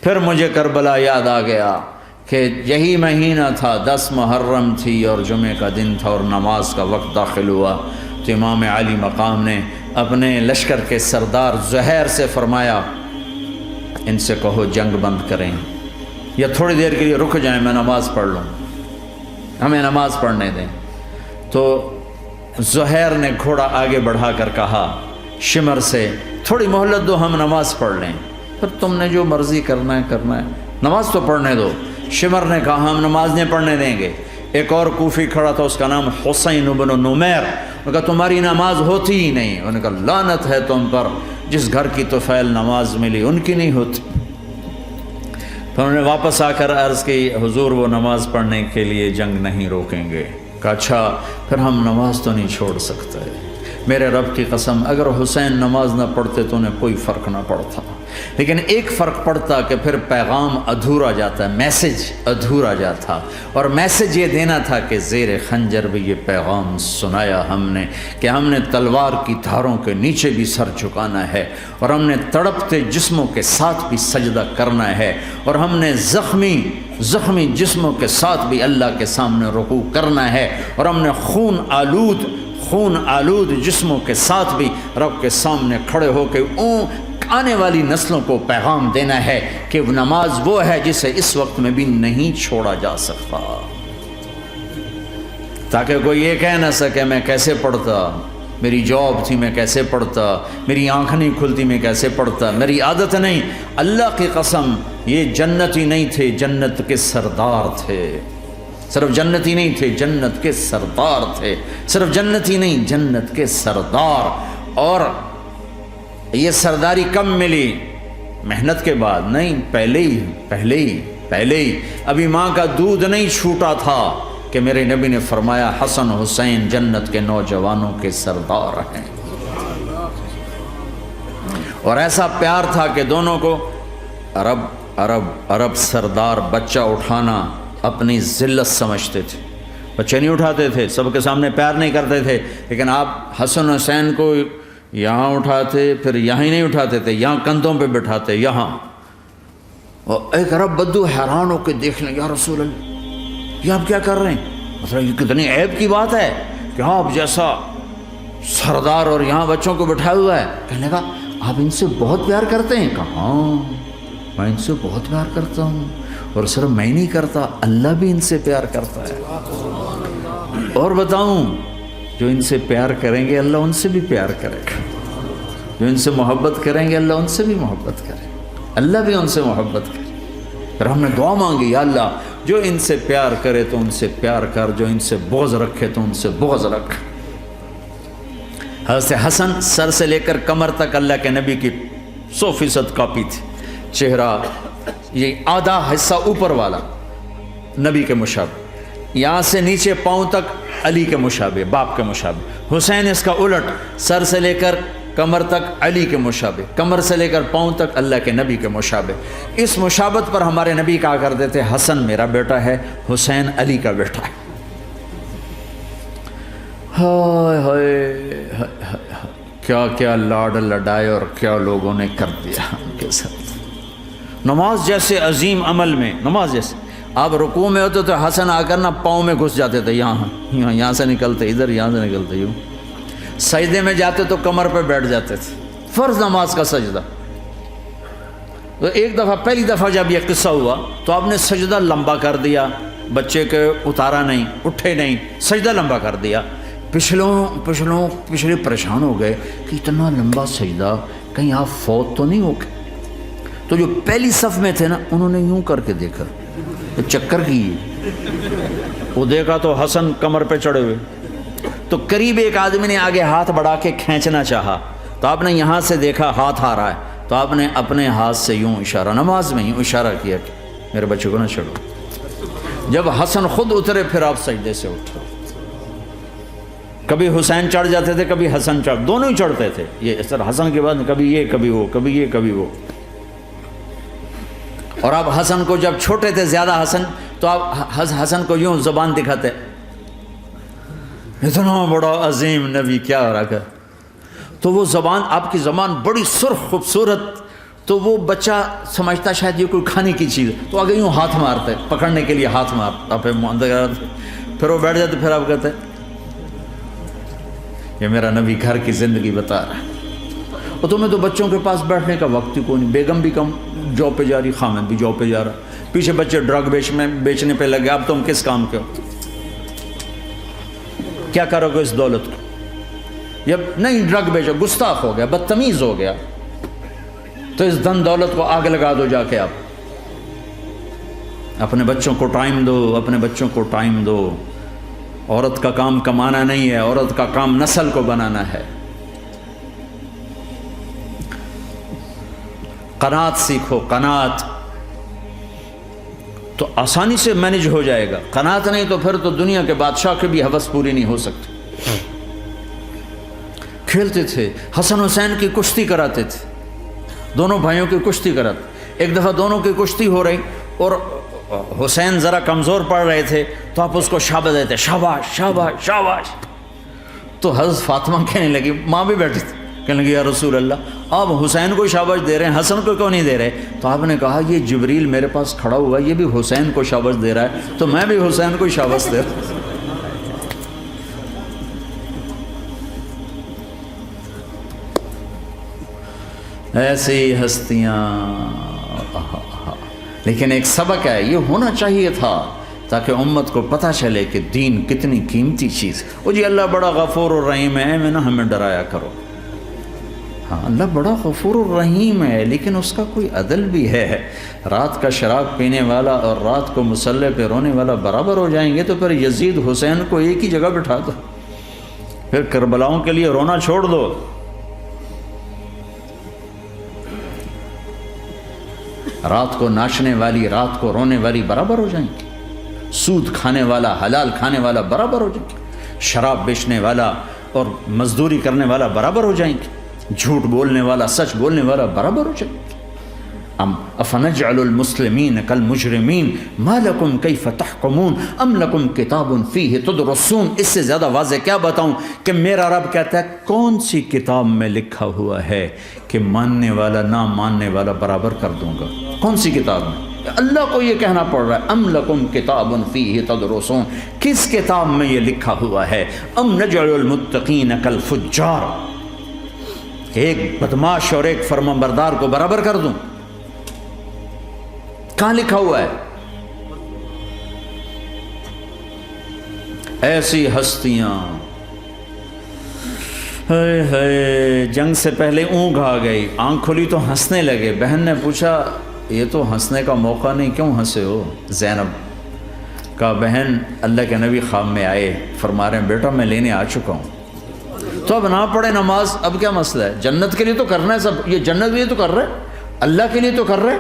پھر مجھے کربلا یاد آ گیا کہ یہی مہینہ تھا، 10 محرم تھی اور جمعہ کا دن تھا اور نماز کا وقت داخل ہوا، تو امام علی مقام نے اپنے لشکر کے سردار زہیر سے فرمایا ان سے کہو جنگ بند کریں یا تھوڑی دیر کے لیے رک جائیں، میں نماز پڑھ لوں، ہمیں نماز پڑھنے دیں۔ تو زہیر نے گھوڑا آگے بڑھا کر کہا شمر سے تھوڑی مہلت دو، ہم نماز پڑھ لیں، پھر تم نے جو مرضی کرنا ہے، نماز تو پڑھنے دو۔ شمر نے کہا ہم نماز نہیں پڑھنے دیں گے۔ ایک اور کوفی کھڑا تھا، اس کا نام حسین بن نمیر، انہوں نے کہا تمہاری نماز ہوتی ہی نہیں۔ انہوں نے کہا لعنت ہے تم پر، جس گھر کی طفیل نماز ملی ان کی نہیں ہوتی۔ پھر انہوں نے واپس آ کر عرض کی حضور وہ نماز پڑھنے کے لیے جنگ نہیں روکیں گے۔ کہا اچھا پھر ہم نماز تو نہیں چھوڑ سکتے، میرے رب کی قسم اگر حسین نماز نہ پڑھتے تو انہیں کوئی فرق نہ پڑتا، لیکن ایک فرق پڑتا کہ پھر پیغام ادھورا جاتا، میسج ادھورا جاتا، اور میسج یہ دینا تھا کہ زیر خنجر بھی یہ پیغام سنایا ہم نے کہ ہم نے تلوار کی دھاروں کے نیچے بھی سر جھکانا ہے، اور ہم نے تڑپتے جسموں کے ساتھ بھی سجدہ کرنا ہے، اور ہم نے زخمی جسموں کے ساتھ بھی اللہ کے سامنے رکوع کرنا ہے، اور ہم نے خون آلود جسموں کے ساتھ بھی رب کے سامنے کھڑے ہو کے آنے والی نسلوں کو پیغام دینا ہے کہ نماز وہ ہے جسے اس وقت میں بھی نہیں چھوڑا جا سکتا، تاکہ کوئی یہ کہہ نہ سکے میں کیسے پڑھتا، میری جاب تھی میں کیسے پڑھتا، میری آنکھ نہیں کھلتی میں کیسے پڑھتا، میری عادت نہیں۔ اللہ کی قسم یہ جنتی نہیں تھے، جنت کے سردار تھے، صرف جنتی نہیں تھے، جنت کے سردار تھے، صرف جنتی نہیں جنت کے سردار۔ اور یہ سرداری کب ملی؟ محنت کے بعد نہیں، پہلے ہی ابھی ماں کا دودھ نہیں چھوٹا تھا کہ میرے نبی نے فرمایا حسن حسین جنت کے نوجوانوں کے سردار ہیں، اور ایسا پیار تھا کہ دونوں کو عرب سردار بچہ اٹھانا اپنی ذلت سمجھتے تھے، بچے نہیں اٹھاتے تھے، سب کے سامنے پیار نہیں کرتے تھے، لیکن آپ حسن حسین کو یہاں اٹھاتے، پھر یہاں ہی نہیں اٹھاتے تھے، یہاں کندھوں پہ بٹھاتے، یہاں۔ اور ایک عرب بدو حیران ہو کے دیکھ لیں یا رسول اللہ یہ آپ کیا کر رہے ہیں، مطلب یہ کتنی عیب کی بات ہے کہ آپ جیسا سردار اور یہاں بچوں کو بٹھایا ہوا ہے۔ کہنے لگا آپ ان سے بہت پیار کرتے ہیں؟ کہا ہاں میں ان سے بہت پیار کرتا ہوں، اور صرف میں نہیں کرتا، اللہ بھی ان سے پیار کرتا ہے۔ اور بتاؤں جو ان سے پیار کریں گے اللہ ان سے بھی پیار کرے گا، جو ان سے محبت کریں گے اللہ ان سے بھی محبت کرے، اللہ بھی ان سے محبت کرے۔ پھر ہم نے دعا مانگی یا اللہ جو ان سے پیار کرے تو ان سے پیار کر، جو ان سے بغض رکھے تو ان سے بغض رکھ۔ حضرت حسن سر سے لے کر کمر تک اللہ کے نبی کی 100% کاپی تھی، چہرہ یہ آدھا حصہ اوپر والا نبی کے مشابہ، یہاں سے نیچے پاؤں تک علی کے مشابہ، باپ کے مشابہ۔ حسین اس کا الٹ، سر سے لے کر کمر تک علی کے مشابہ، کمر سے لے کر پاؤں تک اللہ کے نبی کے مشابہ۔ اس مشابہت پر ہمارے نبی کہا کرتے تھے حسن میرا بیٹا ہے، حسین علی کا بیٹا ہے۔ ہائے ہائے کیا کیا لاڈ لڈائے اور کیا لوگوں نے کر دیا ان کے ساتھ۔ نماز جیسے عظیم عمل میں، نماز جیسے آپ رکوع میں ہوتے تو حسن آ کر نہ پاؤں میں گھس جاتے تھے، یہاں سے نکلتے ادھر، یہاں سے نکلتے یوں۔ سجدے میں جاتے تو کمر پہ بیٹھ جاتے تھے، فرض نماز کا سجدہ۔ تو ایک دفعہ پہلی دفعہ جب یہ قصہ ہوا تو آپ نے سجدہ لمبا کر دیا، بچے کے اتارا نہیں، اٹھے نہیں، سجدہ لمبا کر دیا۔ پچھلے پریشان ہو گئے کہ اتنا لمبا سجدہ کہیں آپ فوت تو نہیں ہو گئے۔ تو جو پہلی صف میں تھے نا انہوں نے یوں کر کے دیکھا، چکر کی وہ دیکھا تو حسن کمر پہ چڑھے ہوئے، تو قریب ایک آدمی نے آگے ہاتھ بڑھا کے کھینچنا چاہا، تو آپ نے یہاں سے دیکھا ہاتھ آ رہا ہے، تو آپ نے اپنے ہاتھ سے یوں اشارہ، نماز میں یوں اشارہ کیا کہ میرے بچے کو نہ چھوڑو۔ جب حسن خود اترے پھر آپ سجدے سے اٹھے۔ کبھی حسین چڑھ جاتے تھے، کبھی حسن دونوں ہی چڑھتے تھے، یہ سر حسن کے بعد کبھی یہ کبھی وہ، کبھی یہ کبھی وہ۔ اور آپ حسن کو جب چھوٹے تھے زیادہ حسن، تو آپ حسن کو یوں زبان دکھاتے، اتنا بڑا عظیم نبی کیا ہو رہا ہے، تو وہ زبان، آپ کی زبان بڑی سرخ خوبصورت تو وہ بچہ سمجھتا شاید یہ کوئی کھانے کی چیز ہے، تو آگے یوں ہاتھ مارتا ہے، پکڑنے کے لیے ہاتھ مارتا، پھر وہ بیٹھ جاتے، پھر آپ کہتے ہیں یہ میرا نبی گھر کی زندگی بتا رہا ہے۔ اور تمہیں تو بچوں کے پاس بیٹھنے کا وقت ہی کوئی نہیں، بیگم بھی کم جاب پہ جا رہی، خامد بھی جاب پہ جا رہا، پیچھے بچے ڈرگ بیچنے پہ لگے، اب تم کس کام کے ہو؟ کیا کرو گے اس دولت کو؟ جب نہیں ڈرگ بیچو، گستاخ ہو گیا، بدتمیز ہو گیا، تو اس دن دولت کو آگ لگا دو جا کے۔ آپ اپنے بچوں کو ٹائم دو، اپنے بچوں کو ٹائم دو۔ عورت کا کام کمانا نہیں ہے، عورت کا کام نسل کو بنانا ہے۔ قناعت سیکھو، قناعت تو آسانی سے مینج ہو جائے گا، قناعت نہیں تو پھر تو دنیا کے بادشاہ کی بھی ہوس پوری نہیں ہو سکتی۔ کھیلتے تھے، حسن حسین کی کشتی کراتے تھے، دونوں بھائیوں کی کشتی کراتے۔ ایک دفعہ دونوں کی کشتی ہو رہی اور حسین ذرا کمزور پڑ رہے تھے، تو آپ اس کو شاباش دیتے، شاباش شاباش شاباش۔ تو حضرت فاطمہ کہنے لگی، ماں بھی بیٹھی تھی، کہنے لگی یا رسول اللہ آپ حسین کو شاباش دے رہے ہیں، حسن کو کیوں نہیں دے رہے؟ تو آپ نے کہا یہ جبریل میرے پاس کھڑا ہوا، یہ بھی حسین کو شاباش دے رہا ہے، تو میں بھی حسین کو شاباش دے رہا ہوں۔ ایسی ہستیاں، لیکن ایک سبق ہے، یہ ہونا چاہیے تھا تاکہ امت کو پتہ چلے کہ دین کتنی قیمتی چیز ہے۔ وہ جی اللہ بڑا غفور الرحیم ہے، میں نہ ہمیں ڈرایا کرو۔ ہاں اللہ بڑا غفور الرحیم ہے، لیکن اس کا کوئی عدل بھی ہے۔ رات کا شراب پینے والا اور رات کو مصلی پہ رونے والا برابر ہو جائیں گے، تو پھر یزید حسین کو ایک ہی جگہ بٹھا دو، پھر کربلاؤں کے لیے رونا چھوڑ دو۔ رات کو ناچنے والی، رات کو رونے والی برابر ہو جائیں گے، سود کھانے والا، حلال کھانے والا برابر ہو جائیں گے، شراب بیچنے والا اور مزدوری کرنے والا برابر ہو جائیں گے، جھوٹ بولنے والا، سچ بولنے والا برابر ہو جائیں گے۔ افنجعل المسلمین کالمجرمین ما لکم کیف تحکمون ام لکم کتاب فیہ تدرسون۔ اس سے زیادہ واضح کیا بتاؤں کہ میرا رب کہتا ہے کون سی کتاب میں لکھا ہوا ہے کہ ماننے والا نہ ماننے والا برابر کر دوں گا؟ کون سی کتاب میں؟ اللہ کو یہ کہنا پڑ رہا ہے ام لکم کتاب فیہ تدرسون، کس کتاب میں یہ لکھا ہوا ہے؟ ام نجعل المتقین کالفجار، ایک بدماش اور ایک فرمانبردار کو برابر کر دوں؟ کہاں لکھا ہوا ہے؟ ایسی ہستیاں، جنگ سے پہلے اونگ آ گئی، آنکھ کھلی تو ہنسنے لگے۔ بہن نے پوچھا یہ تو ہنسنے کا موقع نہیں، کیوں ہنسے ہو؟ زینب کہا بہن اللہ کے نبی خواب میں آئے، فرما رہے ہیں بیٹا میں لینے آ چکا ہوں، تو اب نہ پڑھے نماز، اب کیا مسئلہ ہے؟ جنت کے لیے تو کرنا ہے سب، یہ جنت کے لیے تو کر رہے، اللہ کے لیے تو کر رہے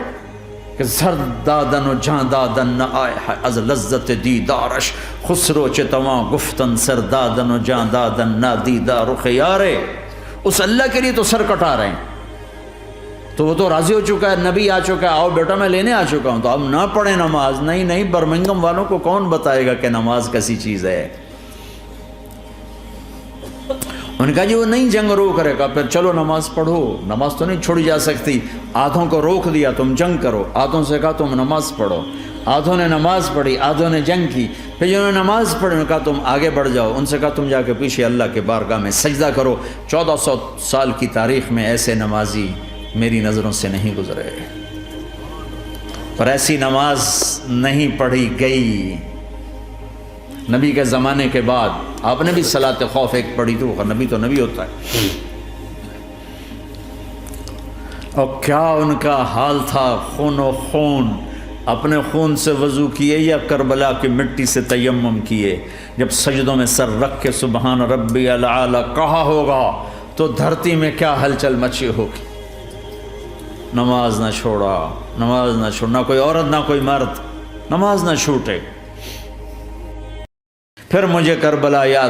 کہ سر دادن و جان دادن نہ آئے از لذت دیدارش، خسرو چتواں گفتن سر دادن و جان دادن نہ دیدار خیارے۔ اس اللہ کے لیے تو سر کٹا رہے ہیں، تو وہ تو راضی ہو چکا ہے، نبی آ چکا ہے، آؤ بیٹا میں لینے آ چکا ہوں، تو اب نہ پڑھیں نماز؟ نہیں، برمنگم والوں کو کون بتائے گا کہ نماز کیسی چیز ہے؟ انہوں نے کہا جی وہ نہیں جنگ روک کرے گا، پھر چلو نماز پڑھو، نماز تو نہیں چھوڑی جا سکتی۔ آدھوں کو روک دیا تم جنگ کرو، آدھوں سے کہا تم نماز پڑھو، آدھوں نے نماز پڑھی، آدھوں نے جنگ کی۔ پھر جنہوں نے نماز پڑھی انہوں نے کہا تم آگے بڑھ جاؤ، ان سے کہا تم جا کے پیچھے اللہ کے بارگاہ میں سجدہ کرو۔ 1400 سال کی تاریخ میں ایسے نمازی میری نظروں سے نہیں گزرے، پر ایسی نماز نہیں پڑھی گئی نبی کے زمانے کے بعد۔ آپ نے بھی صلاۃ خوف ایک پڑھی تو نبی ہوتا ہے۔ اور کیا ان کا حال تھا، خون و خون، اپنے خون سے وضو کیے یا کربلا کی مٹی سے تیمم کیے؟ جب سجدوں میں سر رکھ کے سبحان ربی الاعلی کہا ہوگا تو دھرتی میں کیا ہلچل مچی ہوگی۔ نماز نہ چھوڑا، نماز نہ چھوڑنا، کوئی عورت نہ کوئی مرد، نماز نہ چھوٹے۔ پھر مجھے کربلا یاد